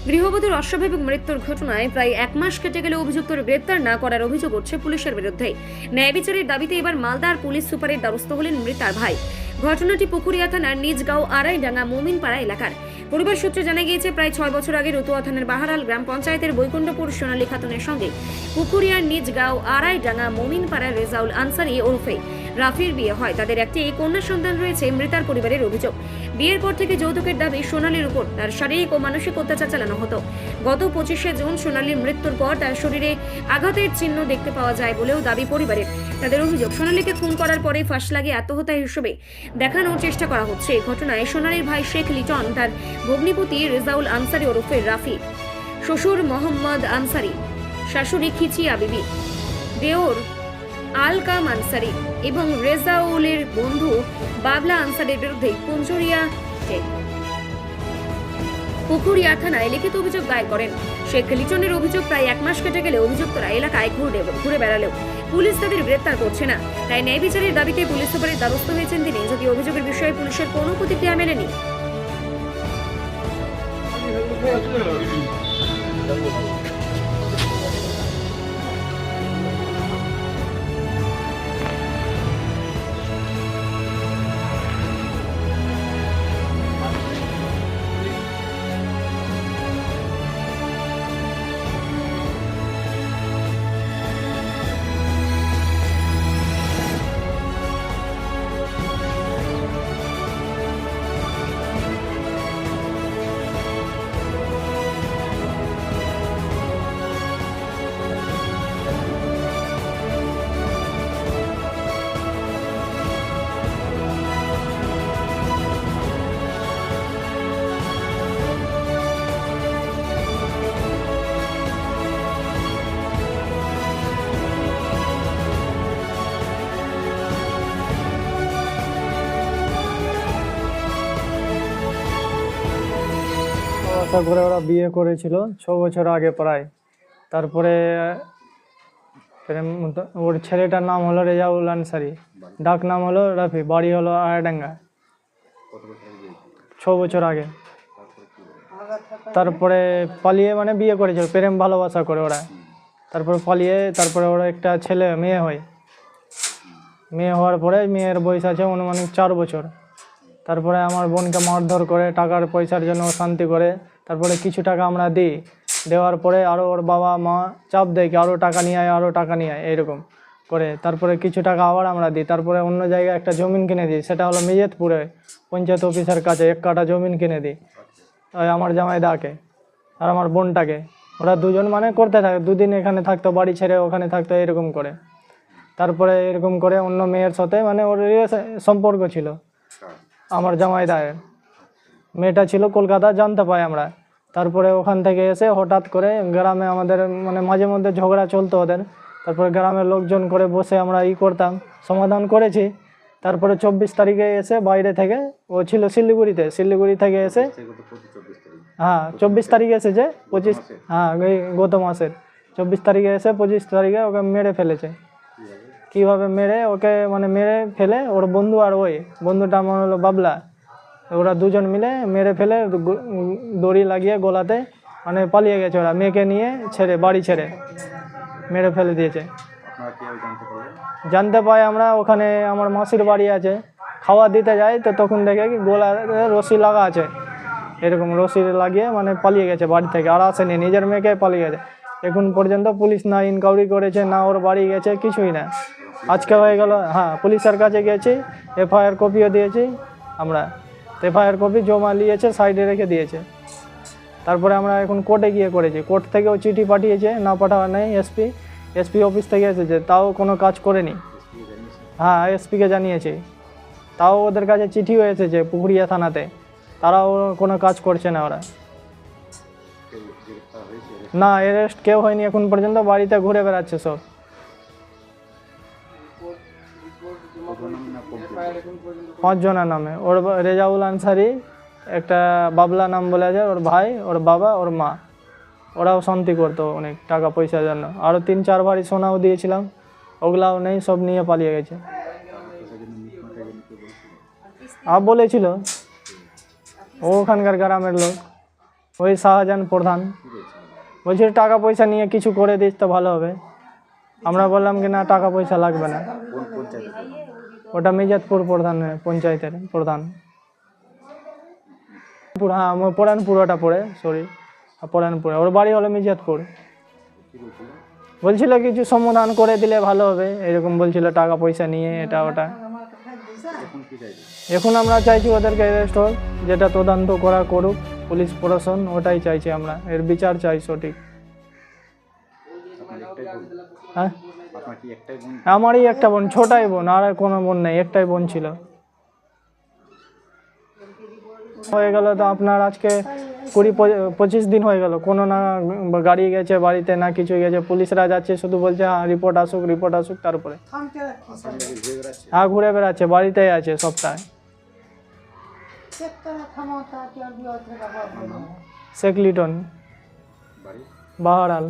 গৃহবধূর অস্বাভাবিক মৃত্যুর ঘটনায় প্রায় 1 মাস কেটে গেলে অভিযুক্তর গ্রেপ্তার না করার অভিযোগ উঠছে পুলিশের বিরুদ্ধে। ন্যায় বিচারের দাবিতে এবার মালদার পুলিশ সুপারের দ্বারস্থ হলেন মৃতার ভাই। ঘটনাটি পুকুরিয়া থানার নিজগাঁও আড়াইডাঙ্গা মোমিনপাড়া এলাকার। পরিবার সূত্রে জানা গিয়েছে, প্রায় 6 বছর আগে রতুয়া থানার বাহারাল গ্রাম পঞ্চায়েতের বৈকুণ্ঠপুর সোনালী খাতুনের সঙ্গে পুকুরিয়ার নিজগাঁও আড়াইডাঙ্গা মোমিনপাড়ার রেজাউল আনসারি ওরফে রাফির বিয়ে হয়। তাদের একটি কন্যা সন্তান রয়েছে। মৃতার পরিবারের অভিযোগ, বিয়ের পর থেকে যৌতুকের দাবি সোনালীর উপর তার শারীরিক ও মানসিক অত্যাচার চালানো হতো। গত 25শে জুন সোনালীর মৃত্যুর পর তার শরীরে আঘাতের চিহ্ন দেখতে পাওয়া যায় বলেও দাবি পরিবারের। তাদের অভিযোগ, সোনালীকে খুন করার পরে ফাঁস লাগিয়ে আত্মহত্যা হিসেবে দেখানোর চেষ্টা করা হচ্ছে। ঘটনায় সোনালীর ভাই শেখ লিটন, তার ভগ্নিপতি রেজাউল আনসারি ওরফে রাফি, শ্বশুর মোহাম্মদ আনসারি, শাশুড়ি খিচিয়া বিবি, দেওর আলকাম আনসারি এবং রেজাউলের বন্ধু বাবলা আনসারির বিরুদ্ধে পুকুরিয়া থানায় লিখিত অভিযোগ দায়ের করেন। শেখ লিটনের অভিযোগ, প্রায় 1 মাস কেটে গেলে অভিযুক্তরা এলাকায় ঘুরে বেড়ালেও পুলিশ তাদের গ্রেপ্তার করছে না। তাই ন্যায় বিচারের দাবিতে পুলিশ সুপারের দ্বারস্থ হয়েছেন তিনি। যদিও অভিযোগের বিষয়ে পুলিশের কোনো প্রতিক্রিয়া মেলেনি। আশা করে ওরা বিয়ে করেছিল 6 বছর আগে প্রায়। তারপরে ওর ছেলেটার নাম হলো রেজাউল আনসারি, ডাক নাম হলো রাফি, বাড়ি হলো আড়াইডাঙ্গা। 6 বছর আগে তারপরে পালিয়ে বিয়ে করেছিল, প্রেম ভালোবাসা করে ওরা। তারপরে পালিয়ে তারপরে ওরা একটা মেয়ে হয়। মেয়ে হওয়ার পরে মেয়ের বয়স আছে অনুমানিক 4 বছর। তারপরে আমার বোনকে মারধর করে টাকার পয়সার জন্য শান্তি করে। তারপরে কিছু টাকা আমরা দিই, দেওয়ার পরে আরও ওর বাবা মা চাপ দেয় কি আরও টাকা নিয়ে আয়, আরও টাকা নিয়ে আয়, এইরকম করে। তারপরে কিছু টাকা আবার আমরা দিই। তারপরে অন্য জায়গায় একটা জমিন কিনে দিই, সেটা হলো মেজেতপুরে পঞ্চায়েত অফিসের কাছে 1 কাঠা জমিন কিনে দিই ওই আমার জামাইদাকে আর আমার বোনটাকে। ওরা দুজন করতে থাকে, 2 দিন এখানে থাকতো, বাড়ি ছেড়ে ওখানে থাকতো, এরকম করে। তারপরে এরকম করে অন্য মেয়ের সাথে ওর সম্পর্ক ছিল। আমার জামাইদায়ের মেয়েটা ছিল কলকাতা, জানতে পাই আমরা। তারপরে ওখান থেকে এসে হঠাৎ করে গ্রামে আমাদের মাঝে মধ্যে ঝগড়া চলতো ওদের। তারপরে গ্রামের লোকজন করে বসে আমরা করতাম, সমাধান করেছি। তারপরে 24 তারিখে এসে বাইরে থেকে, ও ছিল শিলিগুড়ি থেকে এসে, হ্যাঁ 24 তারিখে এসেছে, 25, হ্যাঁ গত মাসের 24 তারিখে এসে 25 তারিখে ওকে মেরে ফেলেছে। কীভাবে মেরে ওকে মেরে ফেলে, ওর বন্ধু আর ওই বন্ধুটা আমার হলো বাবলা, ওরা দুজন মিলে মেরে ফেলে দড়ি লাগিয়ে গলাতে পালিয়ে গেছে। ওরা মেয়েকে নিয়ে বাড়ি ছেড়ে মেরে ফেলে দিয়েছে। জানতে পাই আমরা, ওখানে আমার মাসির বাড়ি আছে, খাওয়া দিতে যাই তো তখন দেখে কি গলা রশি লাগা আছে, এরকম রশি লাগিয়ে পালিয়ে গেছে বাড়ি থেকে, আর আসেনি, নিজের মেয়েকে পালিয়ে গেছে। এখন পর্যন্ত পুলিশ না ইনকোয়ারি করেছে, না ওর বাড়ি গেছে, কিছুই না। আজকে হয়ে গেল, হ্যাঁ পুলিশের কাছে গেছি, FIR কপিও দিয়েছি আমরা। FIR কপি জমা নিয়েছে, সাইডে রেখে দিয়েছে। তারপরে আমরা এখন কোর্টে গিয়ে করেছি, কোর্ট থেকেও চিঠি পাঠিয়েছে, না পাঠাওয়া নেই। এসপি অফিস থেকে এসেছে, তাও কোনো কাজ করেনি। হ্যাঁ এসপিকে জানিয়েছি, তাও ওদের কাছে চিঠিও এসেছে পুকুরিয়া থানাতে, তারাও কোনো কাজ করছে না। ওরা না, অ্যারেস্ট কেউ হয়নি এখন পর্যন্ত, বাড়িতে ঘুরে বেড়াচ্ছে সব। 5 জনের নামে, ওর রেজাউল আনসারি, একটা বাবলা নাম বলে আছে, ওর ভাই, ওর বাবা, ওর মা, ওরাও শান্তি করতো অনেক টাকা পয়সার জন্য। আরও 3-4 বাড়ি সোনাও দিয়েছিলাম, ওগুলাও নেই, সব নিয়ে পালিয়ে গেছে। বলেছিল ও ওখানকার গ্রামের লোক। ওই শাহজাহান প্রধান বলছিল টাকা পয়সা নিয়ে কিছু করে দিস তো ভালো হবে। আমরা বললাম কি না, টাকা পয়সা লাগবে না। ওটা মির্জাতপুর প্রধান পঞ্চায়েতের প্রধান। হ্যাঁ পরানপুর, ওটা পড়ে পরানপুরে, ওর বাড়ি হলো মির্জাতপুর। বলছিল কিছু সমাধান করে দিলে ভালো হবে, এরকম বলছিল, টাকা পয়সা নিয়ে এটা ওটা। এখন আমরা চাইছি ওদেরকে অ্যারেস্ট হোক, যেটা তদন্ত করুক পুলিশ প্রশাসন, ওটাই চাইছি আমরা, এর বিচার চাই সঠিক। হ্যাঁ আমারই একটা বোন, ছোটাই বোন, আর কোনো বোন নেই, একটাই বোন ছিল। হয়ে গেল তো আপনার আজকে 20-25 দিন হয়ে গেল, কোনো না গাড়ি গেছে বাড়িতে, না কিছু গেছে। পুলিশরা যাচ্ছে, শুধু বলছে রিপোর্ট আসুক তারপরে। হ্যাঁ ঘুরে বেড়াচ্ছে, বাড়িতেই আছে সপ্তাহে। শেখ লিটন, বাহারাল।